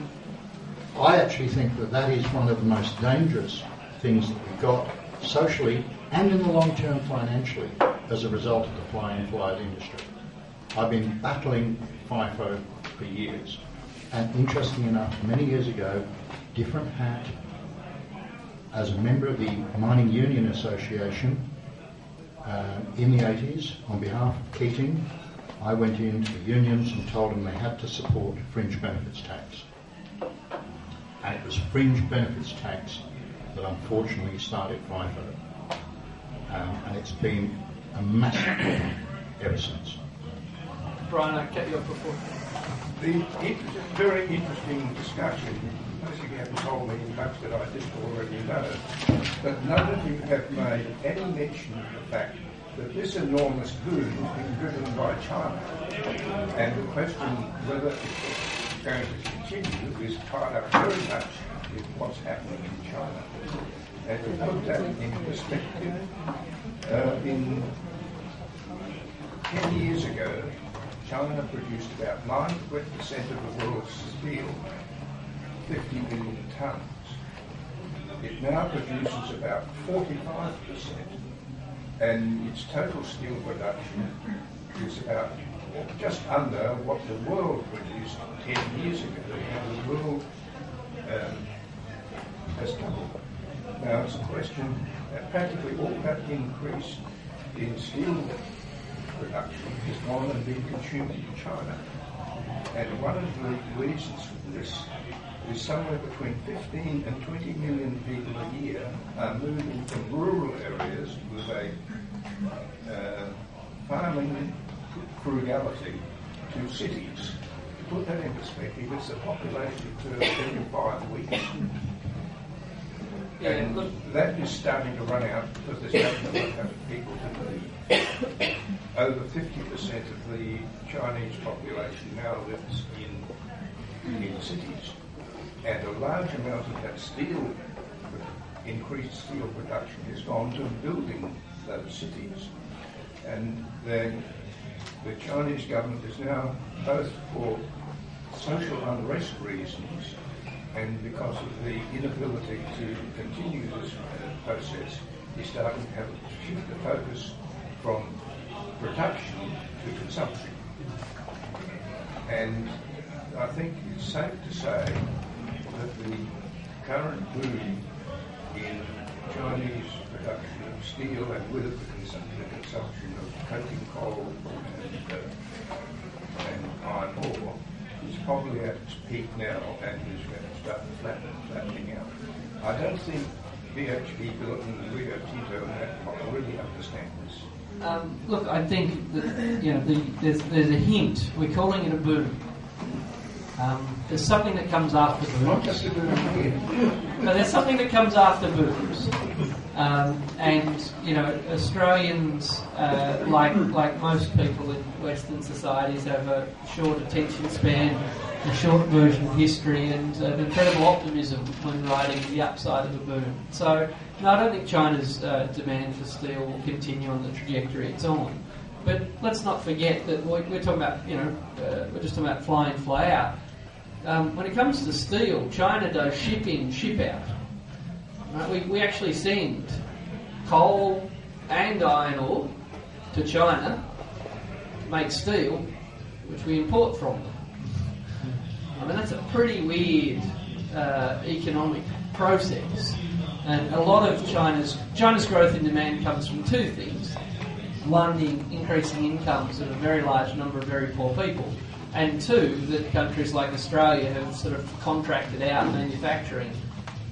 I actually think that is one of the most dangerous things that we've got socially and in the long term financially as a result of the fly-in, fly-out industry. I've been battling FIFO for years, and interestingly enough, many years ago, different hat, as a member of the Mining Union Association in the 80s, on behalf of Keating, I went into the unions and told them they had to support fringe benefits tax. And it was fringe benefits tax that unfortunately started FIFO. And it's been a massive problem ever since. Brian, I kept you up before. Very interesting discussion. As you haven't told me much that I didn't already know, but none of you have made any mention of the fact that this enormous boom has been driven by China. And the question whether it's going to continue is tied up very much with what's happening in China. And to put that in perspective, in 10 years ago, China produced about 90% of the world's steel, 50 million tonnes. It now produces about 45%, and its total steel production is about just under what the world produced 10 years ago, and the world has doubled. Now it's a question that practically all that increase in steel production has gone and been consumed in China. And one of the reasons for this is somewhere between 15 and 20 million people a year are moving from rural areas with a farming frugality to cities. To put that in perspective, it's a population of every 5 weeks. And that is starting to run out because there's not enough people to move. Over 50% of the Chinese population now lives in cities. And a large amount of that increased steel production has gone to building those cities. And the Chinese government is now, both for social unrest reasons and because of the inability to continue this process, is starting to have a shift the focus from production to consumption. And I think it's safe to say that the current boom in Chinese production of steel and with the consumption of coking coal and iron ore is probably at its peak now and is going to start flattening out. I don't think BHP Billiton and Rio Tinto and that really understand this. Look, I think that there's a hint. We're calling it a boom. There's something that comes after booms. Not just a boom here. But there's something that comes after booms. And Australians, like most people in Western societies, have a short attention span, a short version of history, and an incredible optimism when riding the upside of a boom. So, no, I don't think China's demand for steel will continue on the trajectory it's on. But let's not forget that we're talking about, we're just talking about fly in, fly out. When it comes to steel, China does ship in, ship out. Right? We actually send coal and iron ore to China, make steel, which we import from them. I mean, that's a pretty weird economic process. And a lot of China's growth in demand comes from two things. One, the increasing incomes of a very large number of very poor people. And two, that countries like Australia have sort of contracted out manufacturing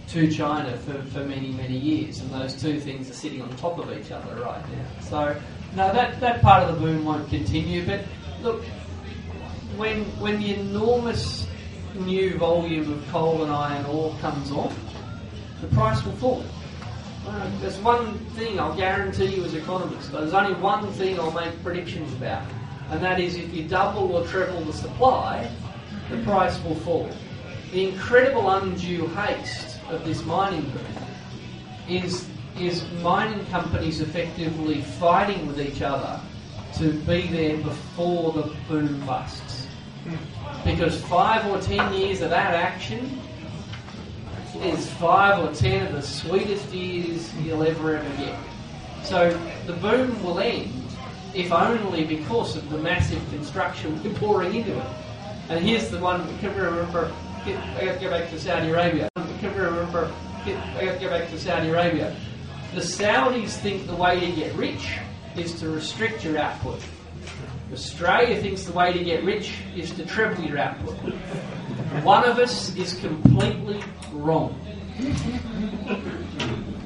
to China for many, many years. And those two things are sitting on top of each other right now. So, no, that part of the boom won't continue. But look, when the enormous new volume of coal and iron ore comes on, the price will fall. There's one thing I'll guarantee you as economists, but there's only one thing I'll make predictions about, and that is if you double or treble the supply, the price will fall. The incredible undue haste of this mining boom is mining companies effectively fighting with each other to be there before the boom busts. Because 5 or 10 years of that action is 5 or 10 of the sweetest years you'll ever get. So the boom will end, if only because of the massive construction we're pouring into it. And here's the one, can we remember, I got to go back to Saudi Arabia. The Saudis think the way to get rich is to restrict your output. Australia thinks the way to get rich is to treble your output. One of us is completely wrong.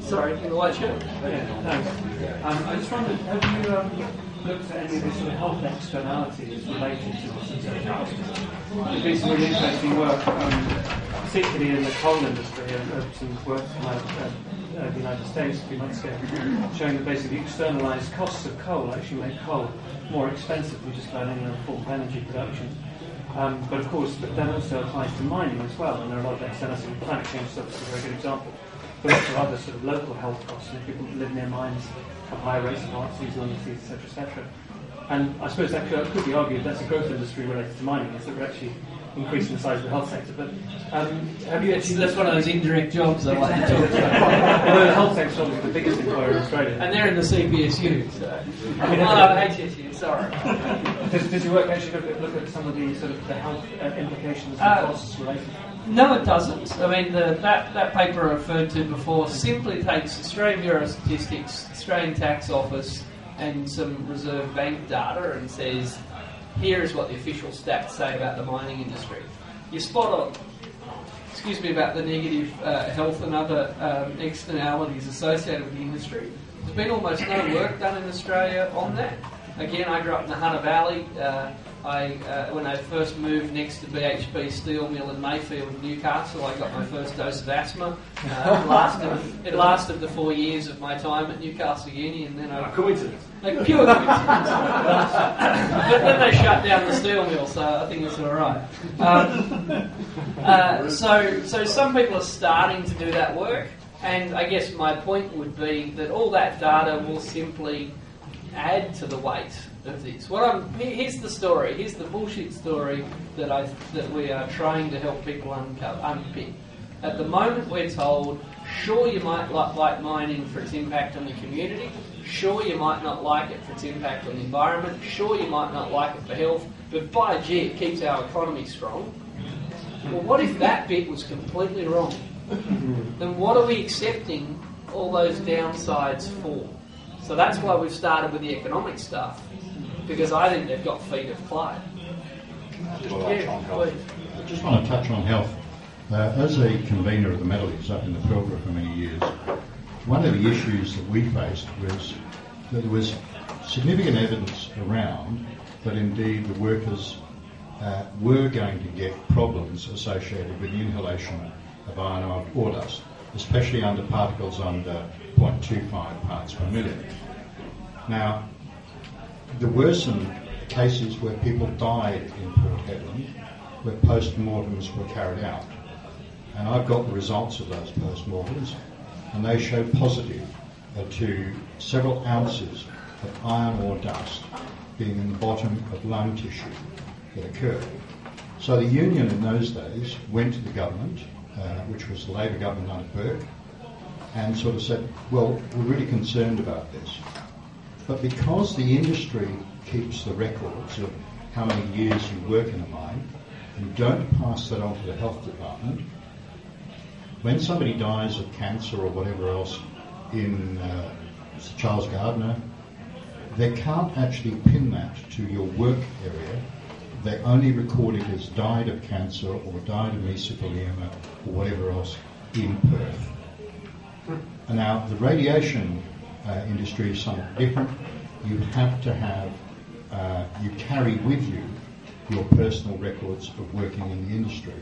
Sorry, in the white shirt. Yeah, thanks. I just wondered, have you looked at any of the sort of health externalities related to this? There's been some really interesting work, particularly in the coal industry, some work from the United States a few months ago, showing that basically externalised costs of coal actually make coal more expensive than just about any other form of energy production. But of course, that also applies to mining as well, and there are a lot of externalities. Climate change is obviously a very good example. But also other sort of local health costs, and people who live near mines have higher rates of heart disease, lung disease, etc., etc. And I suppose that could be argued that's a growth industry related to mining, is that we're actually increasing the size of the health sector. But have you actually... That's one of those indirect jobs I like to talk about. Although the health sector is obviously the biggest employer in Australia. And they're in the CPSU, so... I mean, HSU, sorry. Does your work actually look at some of the sort of the health implications and costs related? No, it doesn't. I mean, that paper I referred to before simply takes Australian Bureau of Statistics, Australian Tax Office, and some Reserve Bank data and says, here is what the official stats say about the mining industry. You're spot on. Excuse me about the negative health and other externalities associated with the industry. There's been almost no work done in Australia on that. Again, I grew up in the Hunter Valley. When I first moved next to BHP steel mill in Mayfield, Newcastle, I got my first dose of asthma. It lasted the 4 years of my time at Newcastle Uni, and then coincidence. Like pure coincidence. But then they shut down the steel mill, so I think it's all right. So some people are starting to do that work, and I guess my point would be that all that data will simply add to the weight of this. Here's the story. Here's the bullshit story that we are trying to help people unpick. At the moment, we're told, sure, you might like mining for its impact on the community. Sure, you might not like it for its impact on the environment. Sure, you might not like it for health. But by gee, it keeps our economy strong. Well, what if that bit was completely wrong? Then what are we accepting all those downsides for? So that's why we've started with the economic stuff, because I think they've got feet of clay. I just want to touch on health. As a convener of the Metallers up in the Pilbara for many years, one of the issues that we faced was that there was significant evidence around that indeed the workers were going to get problems associated with the inhalation of iron ore dust, especially under particles under 0.25 parts per million. Now, there were some cases where people died in Port Hedland, where post-mortems were carried out. And I've got the results of those post-mortems, and they show positive to several ounces of iron ore dust being in the bottom of lung tissue that occurred. So the union in those days went to the government, which was the Labor government under Burke, and sort of said, well, we're really concerned about this. But because the industry keeps the records of how many years you work in a mine, and don't pass that on to the health department, when somebody dies of cancer or whatever else in Charles Gardner, they can't actually pin that to your work area. They only record it as died of cancer or died of mesothelioma or whatever else in Perth. And now, the radiation industry is somewhat different. You have to have, you carry with you your personal records of working in the industry.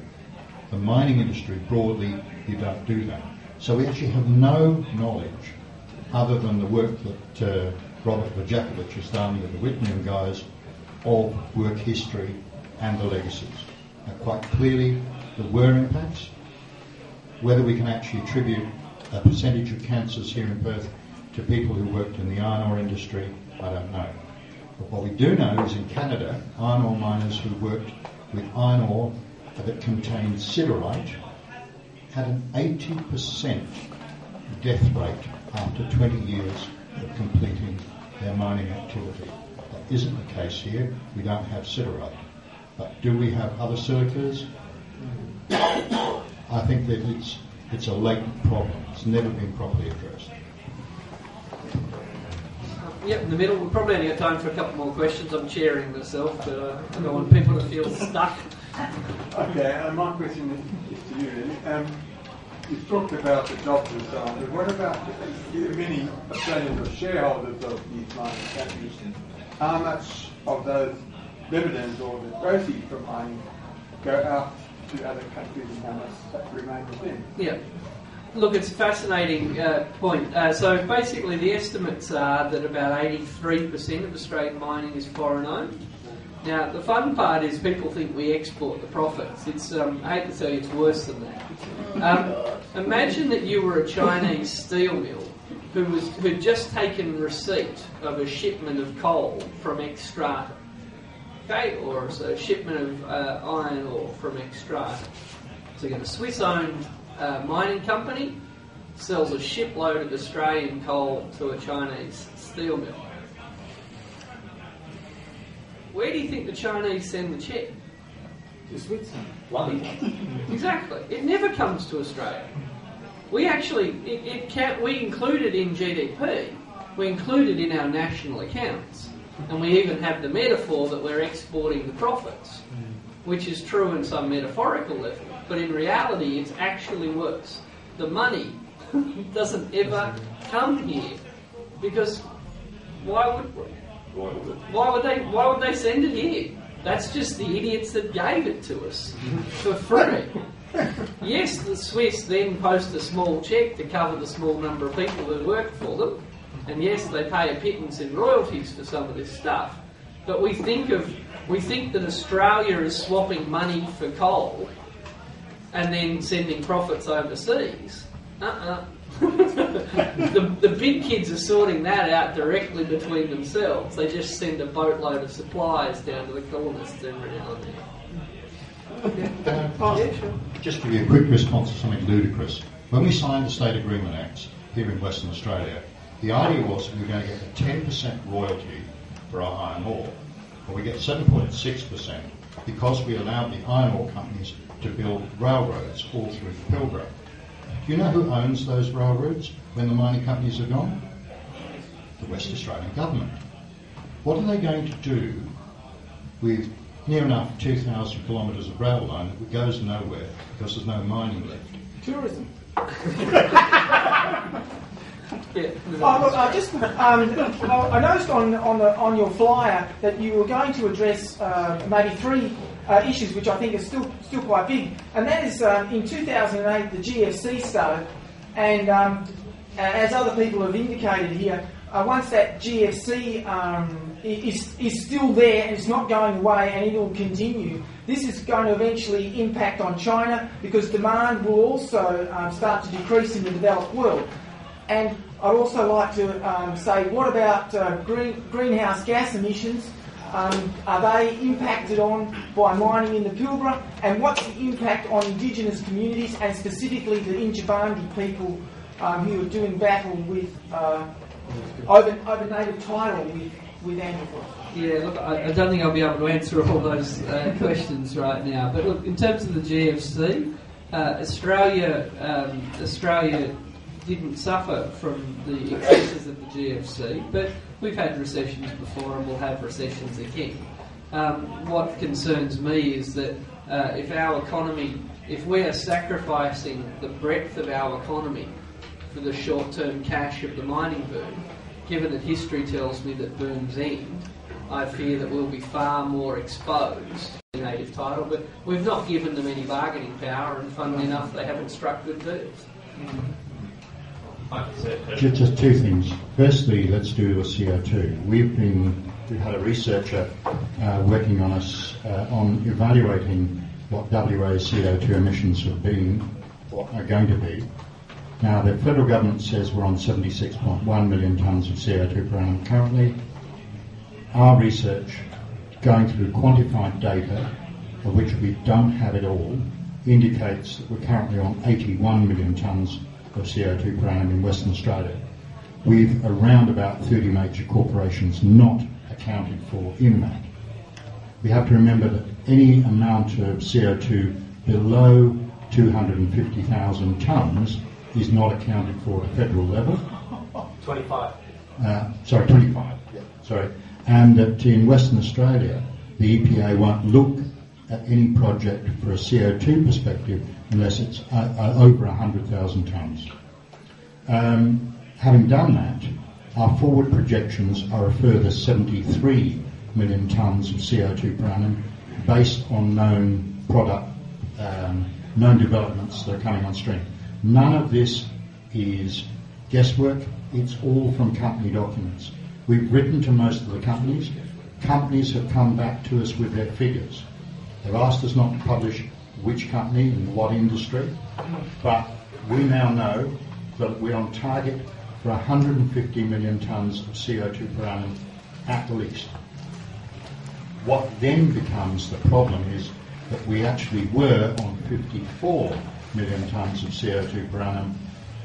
The mining industry, broadly, you don't do that. So we actually have no knowledge other than the work that Robert Vajakovic has done with the Whitney guys of work history and the legacies. Now, quite clearly, there were impacts. Whether we can actually attribute a percentage of cancers here in Perth to people who worked in the iron ore industry, I don't know. But what we do know is in Canada, iron ore miners who worked with iron ore that contained siderite had an 80% death rate after 20 years of completing their mining activity. That isn't the case here. We don't have siderite. But do we have other silicas? I think that it's a latent problem. It's never been properly addressed. Yep, in the middle. We've probably only got time for a couple more questions. I'm chairing myself, but I don't want people to feel stuck. Okay, my question is to you, really. You've talked about the jobs and so on, but what about many Australians or shareholders of these mining companies? How much of those dividends or the proceeds from mining go out to other countries and how much remain within? Yeah. Look, it's a fascinating point. So basically the estimates are that about 83% of Australian mining is foreign owned. Now, the fun part is people think we export the profits. It's I hate to tell you, it's worse than that. Imagine that you were a Chinese steel mill who'd just taken receipt of a shipment of coal from Xstrata, okay, or a shipment of iron ore from Xstrata. So you get a Swiss-owned mining company sells a shipload of Australian coal to a Chinese steel mill. Where do you think the Chinese send the check? To Switzerland. London. Exactly. It never comes to Australia. We actually, we include it in GDP. We include it in our national accounts. And we even have the metaphor that we're exporting the profits, which is true in some metaphorical level. But in reality, it's actually worse. The money doesn't ever come here because why would they send it here? That's just the idiots that gave it to us for free. Yes, the Swiss then post a small cheque to cover the small number of people that work for them, and yes, they pay a pittance in royalties for some of this stuff. But we think that Australia is swapping money for coal and then sending profits overseas. The big kids are sorting that out directly between themselves. They just send a boatload of supplies down to the colonists every now and then. Just give you a quick response to something ludicrous. When we signed the State Agreement Acts here in Western Australia, the idea was that we were going to get a 10% royalty for our iron ore, but we get 7.6% because we allowed the iron ore companies to build railroads all through the Pilbara. Do you know who owns those railroads when the mining companies are gone? The West Australian government. What are they going to do with near enough 2,000 kilometres of rail line that goes nowhere because there's no mining left? Tourism. Yeah. Look, I noticed on your flyer that you were going to address maybe three issues which I think are still quite big, and that is in 2008 the GFC started, and as other people have indicated here, once that GFC is still there and it's not going away and it will continue, this is going to eventually impact on China because demand will also start to decrease in the developed world. And I'd also like to say, what about greenhouse gas emissions? Are they impacted on by mining in the Pilbara? And what's the impact on Indigenous communities and specifically the Injibandi people who are doing battle with over native title with anthropos? Yeah, look, I don't think I'll be able to answer all those questions right now. But look, in terms of the GFC, Australia didn't suffer from the excesses of the GFC, but we've had recessions before and we'll have recessions again. What concerns me is that if we are sacrificing the breadth of our economy for the short-term cash of the mining boom, given that history tells me that booms end, I fear that we'll be far more exposed to native title, but we've not given them any bargaining power, and funnily enough, they haven't struck good deals. Just two things. Firstly, let's do a CO2. We've had a researcher working on us on evaluating what WA's CO2 emissions have been, or are going to be. Now, the federal government says we're on 76.1 million tonnes of CO2 per annum currently. Our research, going through quantified data, of which we don't have it all, indicates that we're currently on 81 million tonnes of CO2 per annum in Western Australia, with around about 30 major corporations not accounted for in that. We have to remember that any amount of CO2 below 250,000 tonnes is not accounted for at a federal level. 25. 25. Yeah, sorry. And that in Western Australia, the EPA won't look at any project for a CO2 perspective unless it's over 100,000 tonnes. Having done that, our forward projections are a further 73 million tonnes of CO2 per annum based on known developments that are coming on stream. None of this is guesswork, it's all from company documents. We've written to most of the companies. Companies have come back to us with their figures. They've asked us not to publish which company and what industry, but we now know that we're on target for 150 million tonnes of CO2 per annum at least. What then becomes the problem is that we actually were on 54 million tonnes of CO2 per annum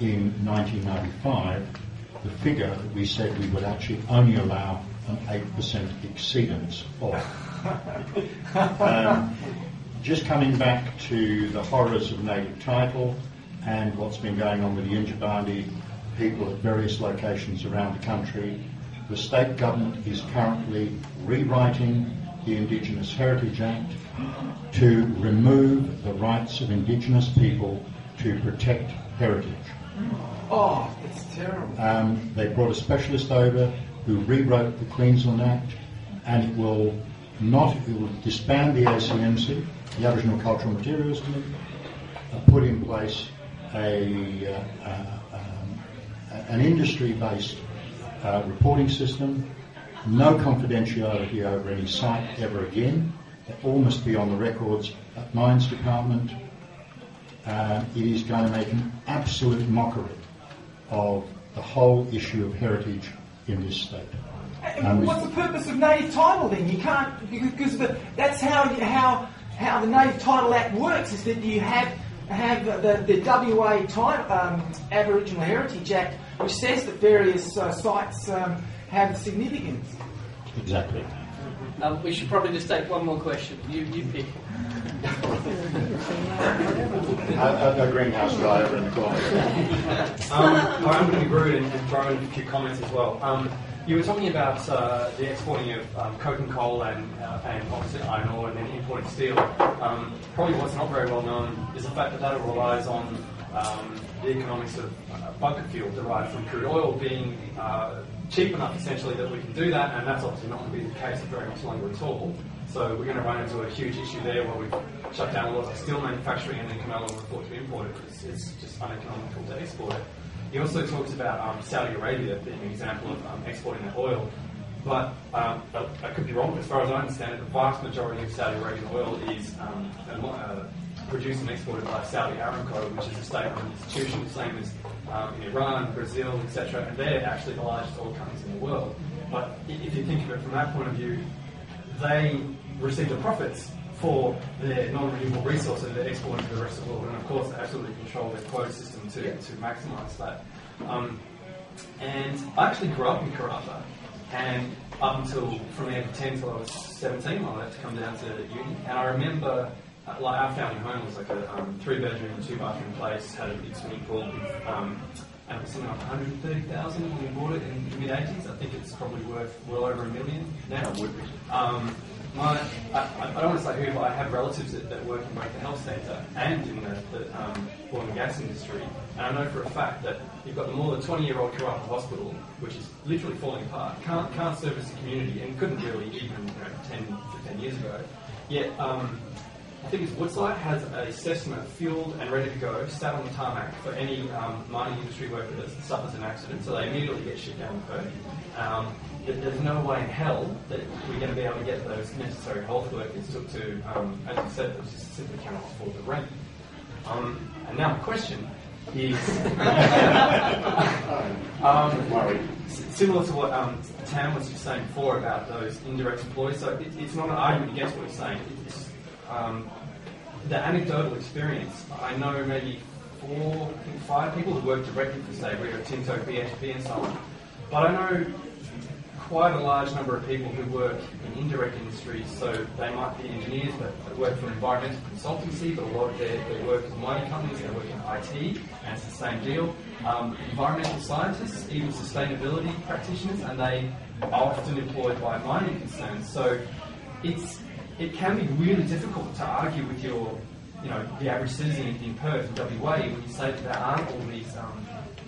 in 1995, the figure that we said we would actually only allow an 8% exceedance of. Just coming back to the horrors of native title and what's been going on with the Injibandi people at various locations around the country, the state government is currently rewriting the Indigenous Heritage Act to remove the rights of Indigenous people to protect heritage. Oh, it's terrible. They brought a specialist over who rewrote the Queensland Act, and it will disband the ACMC, the Aboriginal Cultural Materials Committee, put in place an industry-based reporting system, no confidentiality over any site ever again. It all must be on the records at Mines Department. It is going to make an absolute mockery of the whole issue of heritage in this state. What's the purpose of native title then? You can't, because that's how the Native Title Act works, is that you have the WA Aboriginal Heritage Act, which says that various sites have significance. Exactly. We should probably just take one more question. You pick. A greenhouse guy over in the corner. I'm going to be rude and throw in a few comments as well. You were talking about the exporting of coke and coal and obviously iron ore and then importing steel. Probably what's not very well known is the fact that that relies on the economics of bunker fuel derived from crude oil being cheap enough essentially that we can do that, and that's obviously not going to be the case for very much longer at all. So we're going to run into a huge issue there where we've shut down a lot of steel manufacturing and then come out and report to import it because it's just uneconomical to export it. He also talks about Saudi Arabia being an example of exporting their oil, but I could be wrong, but as far as I understand it, the vast majority of Saudi Arabian oil is produced and exported by Saudi Aramco, which is a state-owned institution, the same as in Iran, Brazil, etc., and they're actually the largest oil companies in the world. But if you think of it from that point of view, they receive the profits for their non-renewable resources they're exporting to the rest of the world, and of course they absolutely control their quota system to maximise that. And I actually grew up in Karratha, and up until from the age of 10 till I was 17, I had to come down to uni, and I remember like our family home was like a 3-bedroom, 2-bathroom place, had a big swimming pool, and it was something like 130,000 when we bought it in the mid-80s. I think it's probably worth well over $1 million now. I don't want to say who, but I have relatives that work in both the health centre and in the oil and gas industry, and I know for a fact that you've got the more than 20-year-old Karratha Hospital, which is literally falling apart, can't service the community, and couldn't really even 10, 15 years ago. Yet, I think it's Woodside has a Cessna fueled and ready to go, sat on the tarmac for any mining industry worker that suffers an accident, so they immediately get shipped down to Perth. There's no way in hell that we're going to be able to get those necessary health workers to as you said, they just simply cannot afford the rent. And now the question is similar to what Tam was just saying before about those indirect employees. So it's not an argument against what he's saying. It's the anecdotal experience. I know maybe 4, 5 people who work directly for, say, Rio Tinto, BHP and so on. But I know quite a large number of people who work in indirect industries, so they might be engineers but work for environmental consultancy, but a lot of their work is mining companies, they work in IT, and it's the same deal. Environmental scientists, even sustainability practitioners, and they are often employed by mining concerns. So it can be really difficult to argue with the average citizen in Perth, in WA, when you say that there aren't all these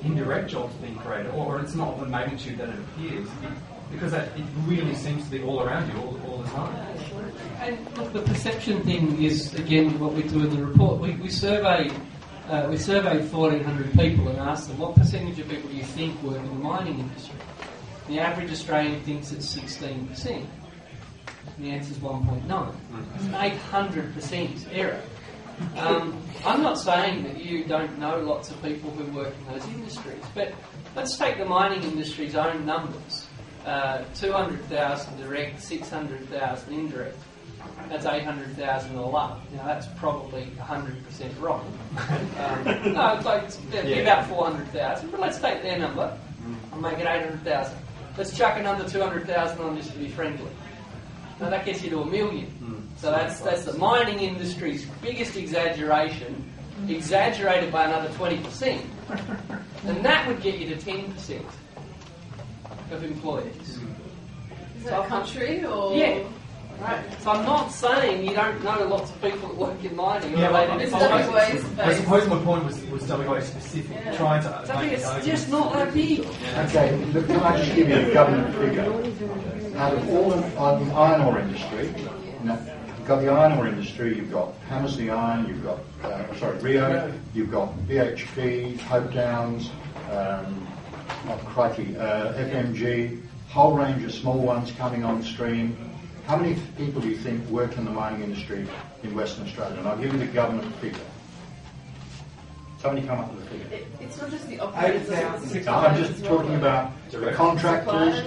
indirect jobs being created, or it's not the magnitude that it appears, because it really seems to be all around you all the time. And look, the perception thing is, again, what we do in the report. We surveyed 1,400 people and asked them, what percentage of people do you think work in the mining industry? The average Australian thinks it's 16%. And the answer is 1.9. It's an 800% error. I'm not saying that you don't know lots of people who work in those industries, but let's take the mining industry's own numbers. 200,000 direct, 600,000 indirect. That's 800,000 all up. Now that's probably 100% wrong. No, it's like about 400,000, but let's take their number and make it 800,000. Let's chuck another 200,000 on just to be friendly. Now that gets you to 1 million. So that's the mining industry's biggest exaggeration, exaggerated by another 20%. And that would get you to 10% of employees. Is that a country or? Yeah. Right. So I'm not saying you don't know lots of people that work in mining. I suppose my point was WA specific, trying to. I think it's just not that big. Okay, look, can I just give you a government figure? Out of all of the iron ore industry, you've got the iron ore industry, you've got Hammersley Iron, you've got Rio, you've got BHP, Hope Downs, FMG, whole range of small ones coming on stream. How many people do you think work in the mining industry in Western Australia? And I'll give you the government figure. Somebody come up with a figure. It's not just the operators. I'm just talking about the contractors.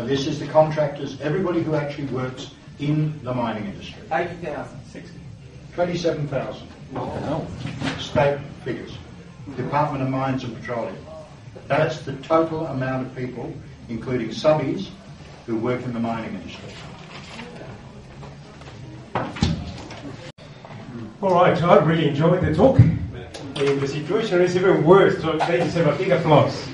This is the contractors, everybody who actually works in the mining industry. 80,000. 27,000. State figures. Department of Mines and Petroleum. That's the total amount of people, including subbies, who work in the mining industry. All right, I really enjoyed the talk. And the situation is even worse, so ladies have a big applause.